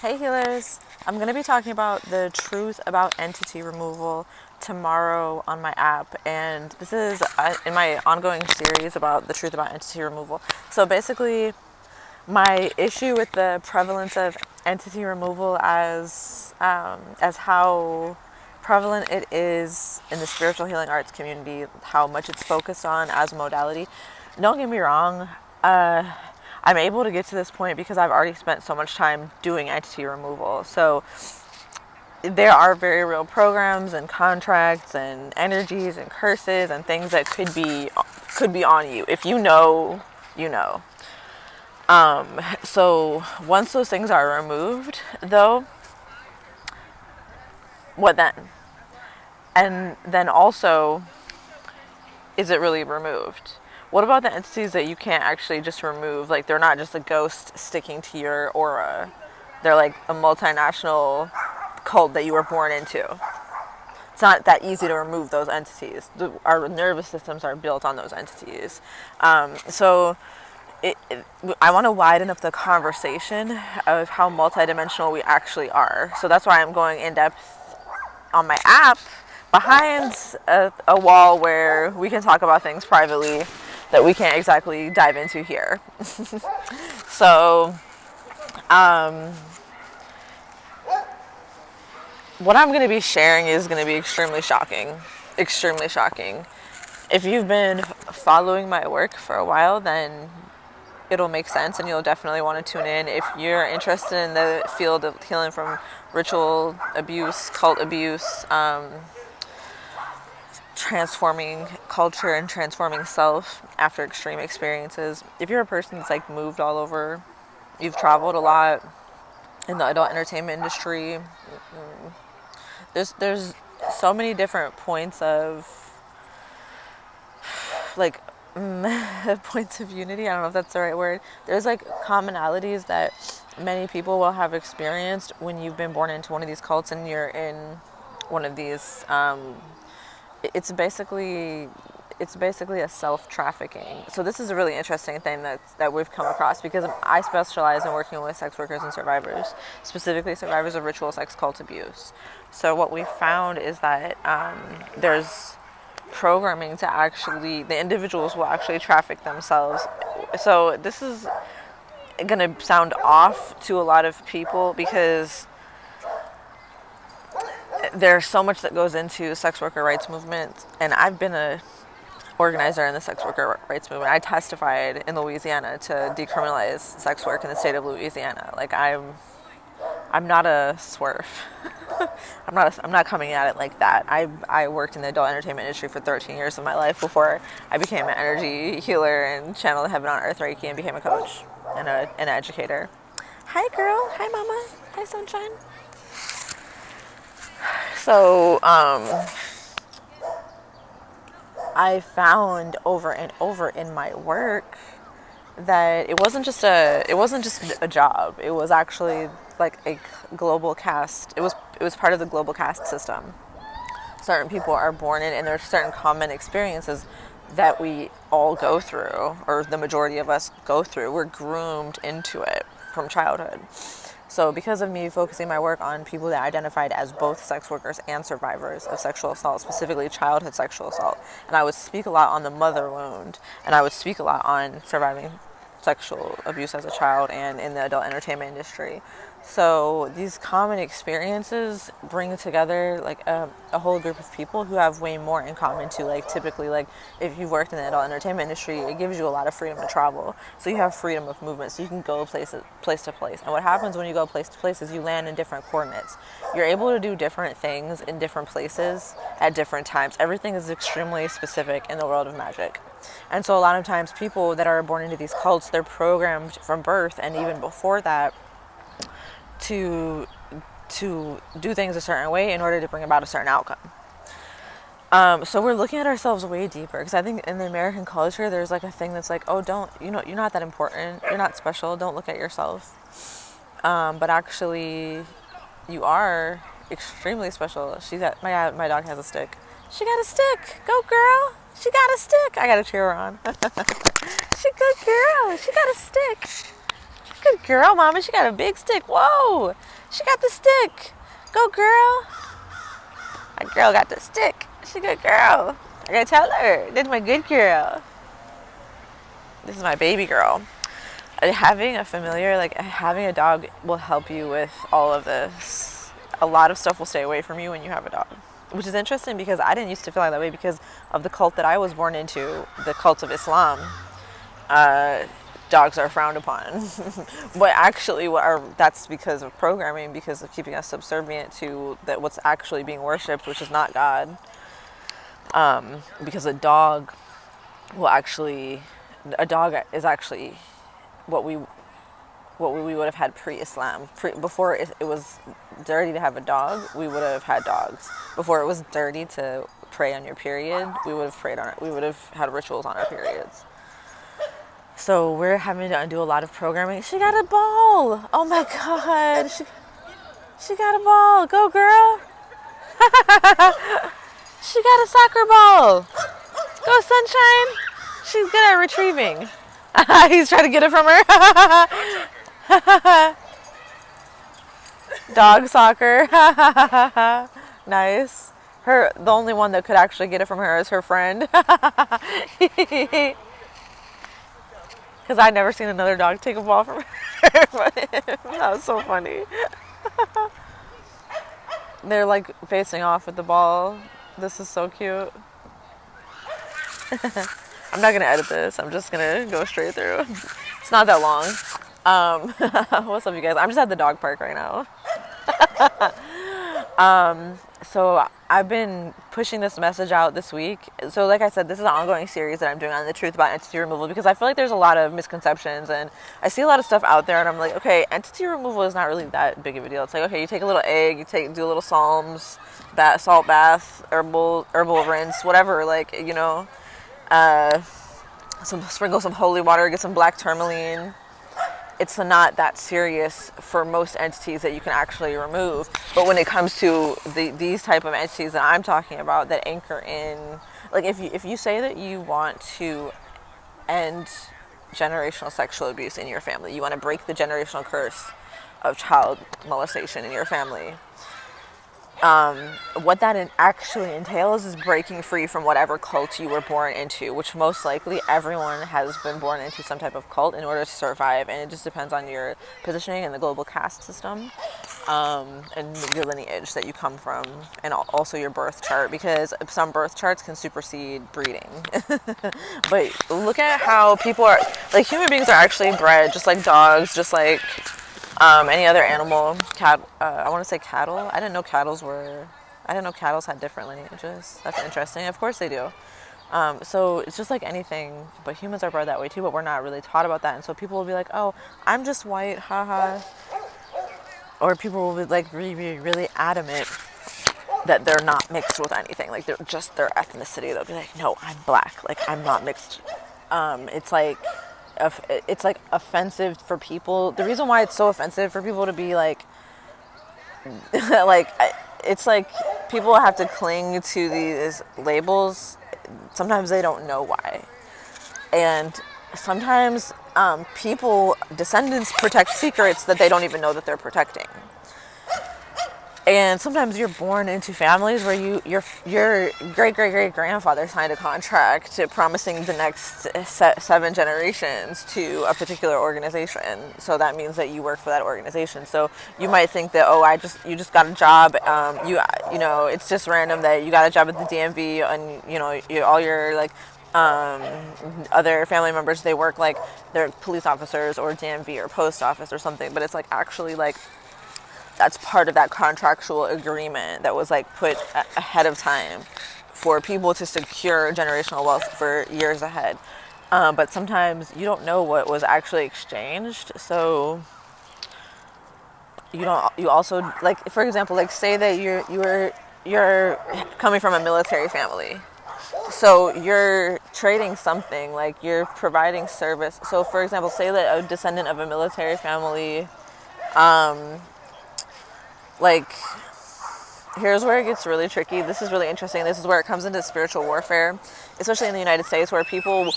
Hey healers, I'm going to be talking about the truth about entity removal tomorrow on my app, and this is in my ongoing series about the truth about entity removal. So basically, my issue with the prevalence of entity removal as how prevalent it is in the spiritual healing arts community, how much it's focused on as a modality. Don't get me wrong, I'm able to get to this point because I've already spent so much time doing entity removal. So there are very real programs and contracts and energies and curses and things that could be on you. If you know, you know. So once those things are removed, though, what then? And then also, is it really removed? What about the entities that you can't actually just remove? Like, they're not just a ghost sticking to your aura. They're like a multinational cult that you were born into. It's not that easy to remove those entities. Our nervous systems are built on those entities. So I want to widen up the conversation of how multidimensional we actually are. So that's why I'm going in depth on my app behind a wall where we can talk about things privately that we can't exactly dive into here. So, what I'm going to be sharing is going to be extremely shocking. Extremely shocking. If you've been following my work for a while, then it'll make sense and you'll definitely want to tune in. If you're interested in the field of healing from ritual abuse, cult abuse, transforming culture and transforming self after extreme experiences, if you're a person that's like moved all over, you've traveled a lot in the adult entertainment industry, there's so many different points of like points of unity. I don't know if that's the right word. There's like commonalities that many people will have experienced when you've been born into one of these cults and you're in one of these. It's basically a self-trafficking. So this is a really interesting thing that we've come across because I specialize in working with sex workers and survivors, specifically survivors of ritual sex cult abuse. So what we found is that there's programming to actually, the individuals will actually traffic themselves. So this is going to sound off to a lot of people because there's so much that goes into sex worker rights movement, and I've been a organizer in the sex worker rights movement. I testified in Louisiana to decriminalize sex work in the state of Louisiana. Like I'm not a swerve. I'm not coming at it like that. I worked in the adult entertainment industry for 13 years of my life before I became an energy healer and channeled heaven on earth Reiki and became a coach and an educator. Hi girl, hi mama, hi sunshine. So I found over and over in my work that it wasn't just a job. It was actually like a global caste. It was part of the global caste system. Certain people are born in, and there's certain common experiences that we all go through, or the majority of us go through. We're groomed into it from childhood. So because of me focusing my work on people that identified as both sex workers and survivors of sexual assault, specifically childhood sexual assault, and I would speak a lot on the mother wound, and I would speak a lot on surviving sexual abuse as a child and in the adult entertainment industry. So these common experiences bring together like a whole group of people who have way more in common too. Like typically, like if you've worked in the adult entertainment industry, it gives you a lot of freedom to travel. So you have freedom of movement, so you can go place to place. And what happens when you go place to place is you land in different coordinates. You're able to do different things in different places at different times. Everything is extremely specific in the world of magic. And so a lot of times people that are born into these cults, they're programmed from birth and even before that to do things a certain way in order to bring about a certain outcome. So we're looking at ourselves way deeper because I think in the American culture there's like a thing that's like, oh, don't, you're not that important, you're not special, don't look at yourself. But actually you are extremely special. My dog has a stick. She got a stick. Go girl. She got a stick. I gotta cheer her on. She good girl. She got a stick. Good girl, Mama. She got a big stick. Whoa. She got the stick. Go, girl. My girl got the stick. She's a good girl. I gotta tell her. This is my good girl. This is my baby girl. Having a familiar, like having a dog, will help you with all of this. A lot of stuff will stay away from you when you have a dog, which is interesting because I didn't used to feel like that way because of the cult that I was born into, the cult of Islam. Dogs are frowned upon. But actually that's because of programming, because of keeping us subservient to what's actually being worshipped, which is not God. Because a dog is actually what we would have had pre-Islam. Before it was dirty to have a dog, we would have had dogs. Before it was dirty to pray on your period, we would have had rituals on our periods. So we're having to undo a lot of programming. She got a ball. Oh my God. She got a ball. Go, girl. She got a soccer ball. Go, Sunshine. She's good at retrieving. He's trying to get it from her. Dog soccer. Nice. The only one that could actually get it from her is her friend. Because I'd never seen another dog take a ball from her. That was so funny. They're like facing off with the ball. This is so cute. I'm not going to edit this. I'm just going to go straight through. It's not that long. What's up, you guys? I'm just at the dog park right now. So I've been pushing this message out this week. So like I said, this is an ongoing series that I'm doing on the truth about entity removal, because I feel like there's a lot of misconceptions and I see a lot of stuff out there and I'm like, okay, entity removal is not really that big of a deal. It's like, okay, you take a little egg, do a little psalms, salt bath, herbal rinse, whatever, like, you know, sprinkle some holy water, get some black tourmaline. It's not that serious for most entities that you can actually remove. But when it comes to these type of entities that I'm talking about that anchor in, like if you say that you want to end generational sexual abuse in your family, you want to break the generational curse of child molestation in your family, what that actually entails is breaking free from whatever cult you were born into, which most likely everyone has been born into some type of cult in order to survive, and it just depends on your positioning in the global caste system, and your lineage that you come from, and also your birth chart, because some birth charts can supersede breeding. But look at how people are, like, human beings are actually bred just like dogs, just like any other animal. I want to say cattle. I didn't know cattles had different lineages. That's interesting. Of course they do. So it's just like anything, but humans are bred that way too, but we're not really taught about that. And so people will be like, oh, I'm just white, haha. Or people will be like really, really adamant that they're not mixed with anything. Like they're just their ethnicity. They'll be like, no, I'm black. Like I'm not mixed. It's like offensive for people. The reason why it's so offensive for people to be like it's like people have to cling to these labels. Sometimes they don't know why, and sometimes descendants protect secrets that they don't even know that they're protecting. And sometimes you're born into families where your great-great-great-grandfather signed a contract promising the next 7 generations to a particular organization. So that means that you work for that organization. So you might think that, oh, you just got a job. You know, it's just random that you got a job at the DMV, and you know, all your like other family members, they work like they're police officers or DMV or post office or something. But it's like actually like, that's part of that contractual agreement that was like put ahead of time for people to secure generational wealth for years ahead. But sometimes you don't know what was actually exchanged. So you also, like, for example, like say that you're coming from a military family. So you're trading something, like you're providing service. So for example, say that a descendant of a military family, like, here's where it gets really tricky. This is really interesting. This is where it comes into spiritual warfare, especially in the United States, where people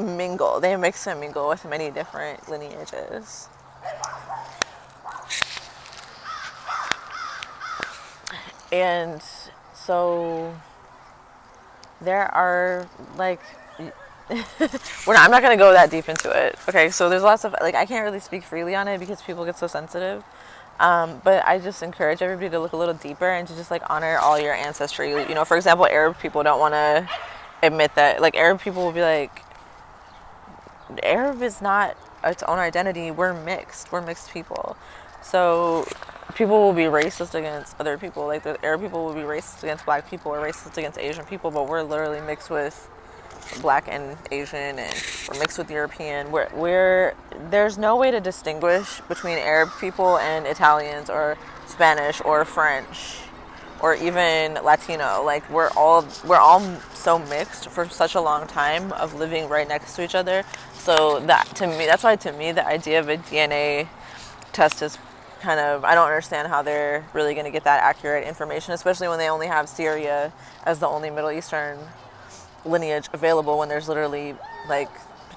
mingle. They mix and mingle with many different lineages. And so there are like I'm not going to go that deep into it. Okay, so there's lots of like I can't really speak freely on it because people get so sensitive. But I just encourage everybody to look a little deeper and to just like honor all your ancestry. You know, for example, Arab people don't want to admit that. Like Arab people will be like, Arab is not its own identity. We're mixed. We're mixed people. So people will be racist against other people. Like the Arab people will be racist against black people or racist against Asian people, but we're literally mixed with black and Asian, and we're mixed with European. We're there's no way to distinguish between Arab people and Italians or Spanish or French or even Latino. Like we're all so mixed for such a long time of living right next to each other. So that's why to me the idea of a DNA test is kind of, I don't understand how they're really going to get that accurate information, especially when they only have Syria as the only Middle Eastern lineage available, when there's literally like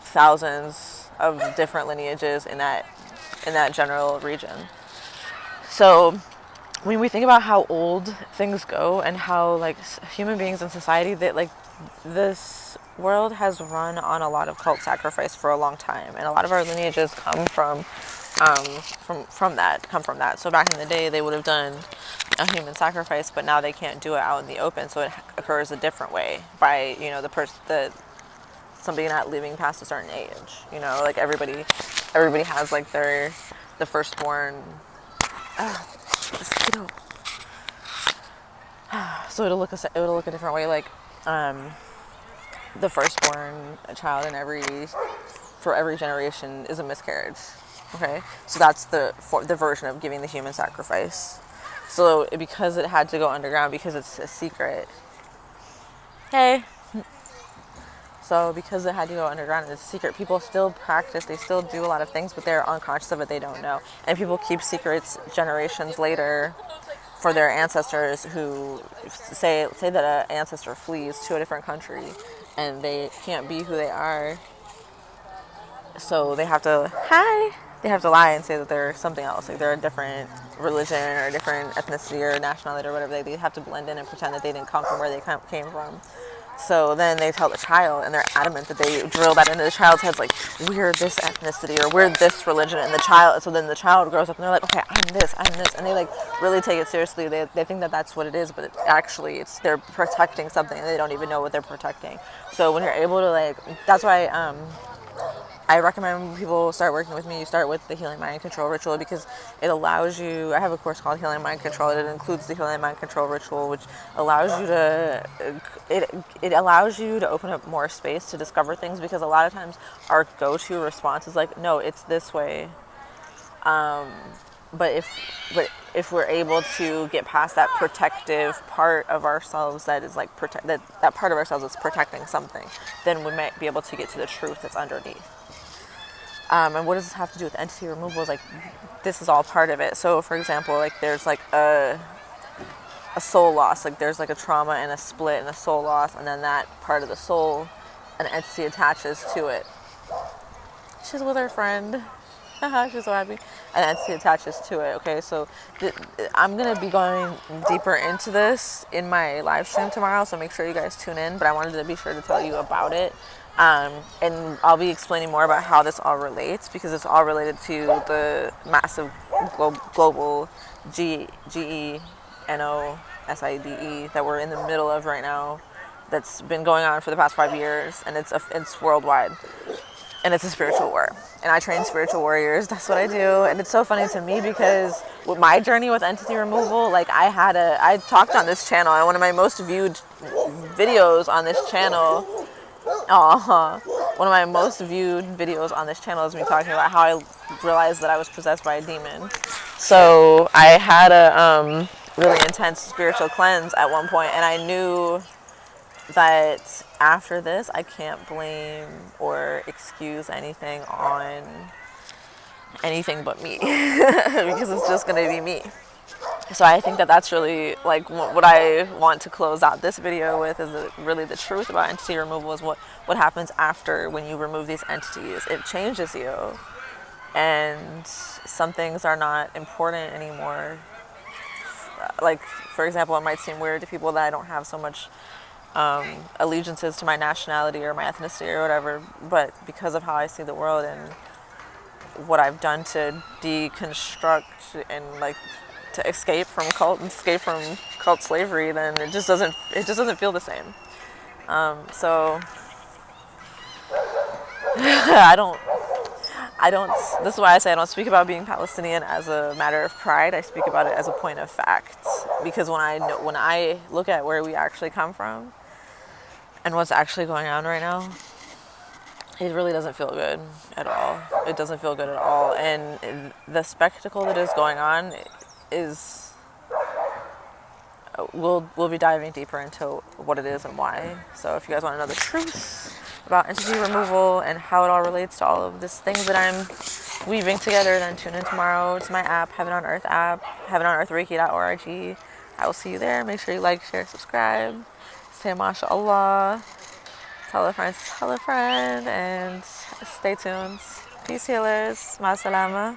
thousands of different lineages in that general region. So when we think about how old things go and how like human beings in society, that like this world has run on a lot of cult sacrifice for a long time, and a lot of our lineages come from that. So back in the day, they would have done a human sacrifice, but now they can't do it out in the open. So it occurs a different way by, you know, somebody not living past a certain age. You know, like everybody has like the firstborn. Mosquito. So it'll look a different way. Like the firstborn child for every generation is a miscarriage. Okay, so that's the version of giving the human sacrifice. So because it had to go underground, because it's a secret. Hey. So because it had to go underground and it's a secret, people still practice, they still do a lot of things, but they're unconscious of it, they don't know. And people keep secrets generations later for their ancestors who say that an ancestor flees to a different country and they can't be who they are. So they have to lie and say that they're something else, like they're a different religion or a different ethnicity or nationality or whatever. They have to blend in and pretend that they didn't come from where they came from. So then they tell the child, and they're adamant that they drill that into the child's heads, like, we're this ethnicity or we're this religion. And so then the child grows up and they're like, okay, I'm this. And they like really take it seriously. They think that that's what it is, but they're protecting something and they don't even know what they're protecting. So when you're able to like, that's why I recommend when people start working with me, you start with the Healing Mind Control Ritual, because it allows you, I have a course called Healing Mind Control. It includes the Healing Mind Control Ritual, which allows you to open up more space to discover things, because a lot of times our go-to response is like, no, it's this way. But if we're able to get past that protective part of ourselves that is like that part of ourselves that's protecting something, then we might be able to get to the truth that's underneath. And what does this have to do with entity removal? Is like, this is all part of it. So for example, like there's like a soul loss, like there's like a trauma and a split and a soul loss, and then that part of the soul, an entity attaches to it. She's with her friend. She's so happy. An entity attaches to it. Okay, so I'm going to be going deeper into this in my live stream tomorrow, so make sure you guys tune in, but I wanted to be sure to tell you about it. And I'll be explaining more about how this all relates, because it's all related to the massive global GENOCIDE that we're in the middle of right now, that's been going on for the past 5 years, and it's worldwide. And it's a spiritual war. And I train spiritual warriors. That's what I do. And it's so funny to me because with my journey with entity removal, like I talked on this channel, and one of my most viewed videos on this channel, one of my most viewed videos on this channel is me talking about how I realized that I was possessed by a demon. So I had a really intense spiritual cleanse at one point, and I knew that after this, I can't blame or excuse anything on anything but me, because it's just going to be me. So I think that that's really like what I want to close out this video with, is really the truth about entity removal is what happens after when you remove these entities. It changes you, and some things are not important anymore. Like, for example, it might seem weird to people that I don't have so much allegiances to my nationality or my ethnicity or whatever, but because of how I see the world and what I've done to deconstruct and like to escape from cult slavery, then it just doesn't feel the same. So I don't I don't. This is why I say I don't speak about being Palestinian as a matter of pride. I speak about it as a point of fact, because when I look at where we actually come from and what's actually going on right now, it really doesn't feel good at all. It doesn't feel good at all, and the spectacle that is going on is. We'll be diving deeper into what it is and why. So if you guys want to know the truth about entity removal and how it all relates to all of these things that I'm weaving together, then tune in tomorrow to my app, Heaven on Earth app, heavenonearthreiki.org. I will see you there. Make sure you like, share, subscribe. Say mashallah. Tell a friend, and stay tuned. Peace, healers. Ma salama.